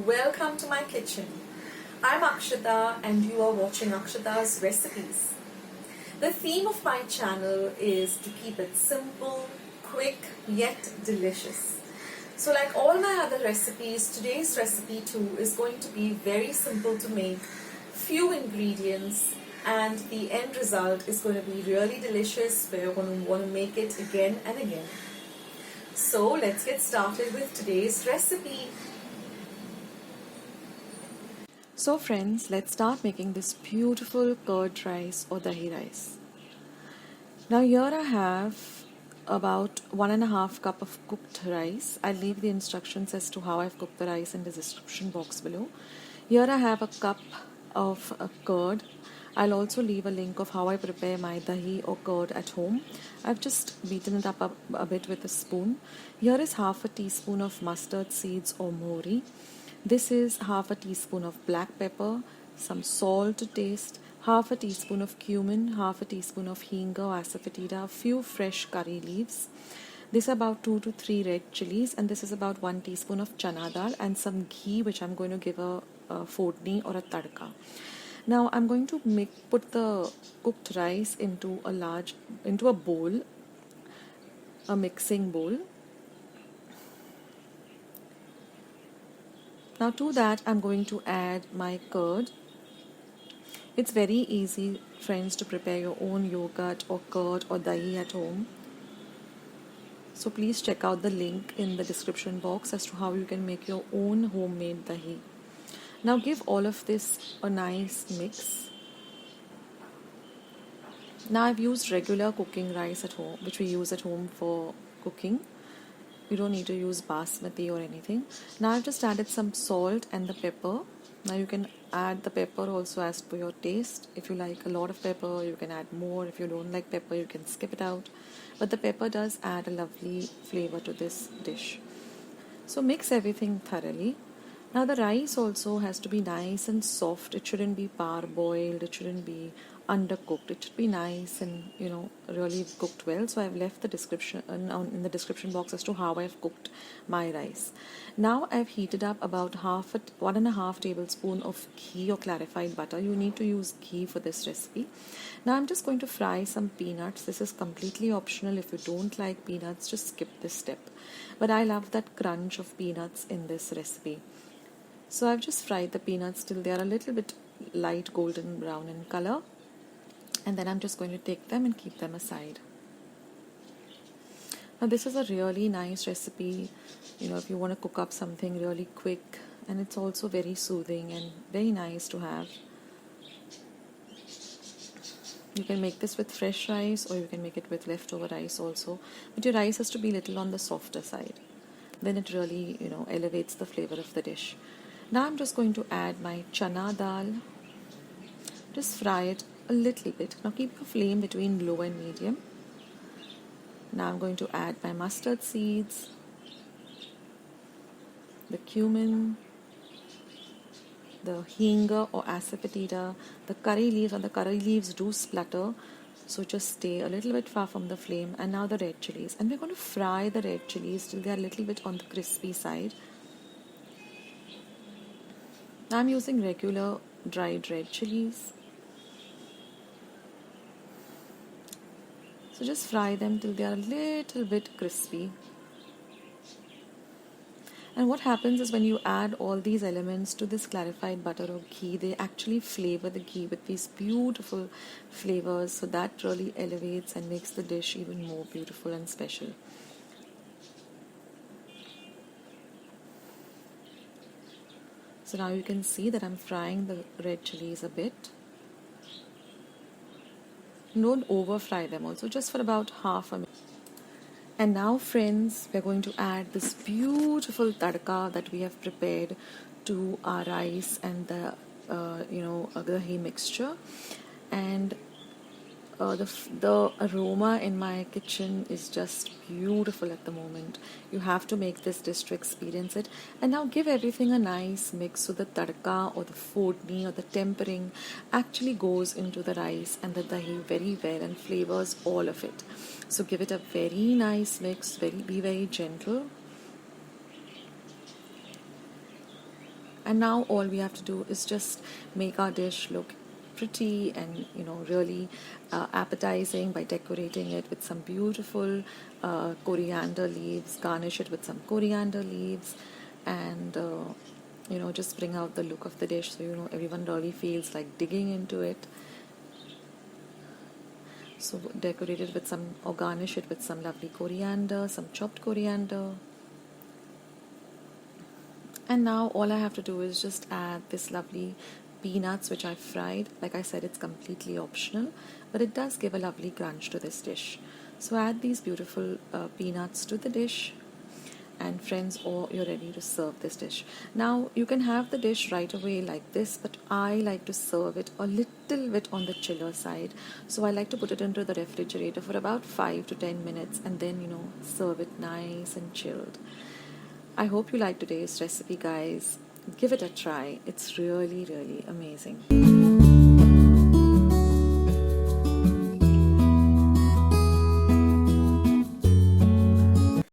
welcome to my kitchen. I'm Akshata and you are watching Akshata's Recipes. The theme of my channel is to keep it simple, quick, yet delicious. So like all my other recipes, today's recipe too is going to be very simple to make, few ingredients, and the end result is going to be really delicious where you're going to want to make it again and again. So let's get started with today's recipe. So friends, let's start making this beautiful curd rice or dahi rice. Now here I have about 1.5 cup of cooked rice. I'll leave the instructions as to how I've cooked the rice in the description box below. Here I have a cup of curd. I'll also leave a link of how I prepare my dahi or curd at home. I've just beaten it up a bit with a spoon. Here is half a teaspoon of mustard seeds or mohri. This is half a teaspoon of black pepper, some salt to taste, half a teaspoon of cumin, half a teaspoon of hinga or asafoetida, a few fresh curry leaves. This is about 2 to 3 red chilies, and this is about 1 teaspoon of chana dal and some ghee, which I'm going to give a fodni or a tadka. Now I'm going to put the cooked rice into a bowl, a mixing bowl. Now to that I'm going to add my curd. It's very easy, friends, to prepare your own yogurt or curd or dahi at home. So please check out the link in the description box as to how you can make your own homemade dahi. Now give all of this a nice mix. Now I've used regular cooking rice at home, which we use at home for cooking. You don't need to use basmati or anything. Now I've just added some salt and the pepper. Now you can add the pepper also as per your taste. If you like a lot of pepper, you can add more. If you don't like pepper, you can skip it out. But the pepper does add a lovely flavor to this dish. So mix everything thoroughly. Now the rice also has to be nice and soft. It shouldn't be parboiled. It shouldn't be undercooked. It should be nice and really cooked well. So I've left the description in the description box as to how I've cooked my rice. Now I've heated up about 1.5 tablespoon of ghee or clarified butter. You need to use ghee for this recipe. Now I'm just going to fry some peanuts. This is completely optional. If you don't like peanuts, just skip this step. But I love that crunch of peanuts in this recipe. So I've just fried the peanuts till they are a little bit light golden brown in color. And then I'm just going to take them and keep them aside. Now this is a really nice recipe, if you want to cook up something really quick, and it's also very soothing and very nice to have. You can make this with fresh rice or you can make it with leftover rice also. But your rice has to be a little on the softer side. Then it really, elevates the flavor of the dish. Now I'm just going to add my chana dal. Just fry it a little bit. Now keep your flame between low and medium. Now I'm going to add my mustard seeds, the cumin, the hinga or asafoetida, the curry leaves, and the curry leaves do splutter. So just stay a little bit far from the flame. And now the red chilies. And we're going to fry the red chilies till they are a little bit on the crispy side. I'm using regular dried red chilies. So just fry them till they are a little bit crispy. And what happens is when you add all these elements to this clarified butter or ghee, they actually flavor the ghee with these beautiful flavors. So that really elevates and makes the dish even more beautiful and special. So now you can see that I'm frying the red chilies a bit. Don't over fry them also, just for about half a minute. And now friends, we're going to add this beautiful tadka that we have prepared to our rice and the dahi mixture. And the aroma in my kitchen is just beautiful at the moment. You have to make this dish to experience it. And now give everything a nice mix so the tadka or the fodni or the tempering actually goes into the rice and the dahi very well and flavors all of it. So give it a very nice mix, be very gentle. And now all we have to do is just make our dish look pretty and really appetizing by decorating it with some beautiful coriander leaves, garnish it with some coriander leaves, and just bring out the look of the dish so everyone really feels like digging into it. So decorate it with some, or garnish it with some lovely coriander, some chopped coriander. And now all I have to do is just add this lovely peanuts which I fried. Like I said, it's completely optional, but it does give a lovely crunch to this dish. So add these beautiful peanuts to the dish, and friends, or you're ready to serve this dish. Now you can have the dish right away like this, but I like to serve it a little bit on the chiller side. So I like to put it into the refrigerator for about 5 to 10 minutes and then serve it nice and chilled. I hope you like today's recipe, guys. Give it a try. It's really, really amazing.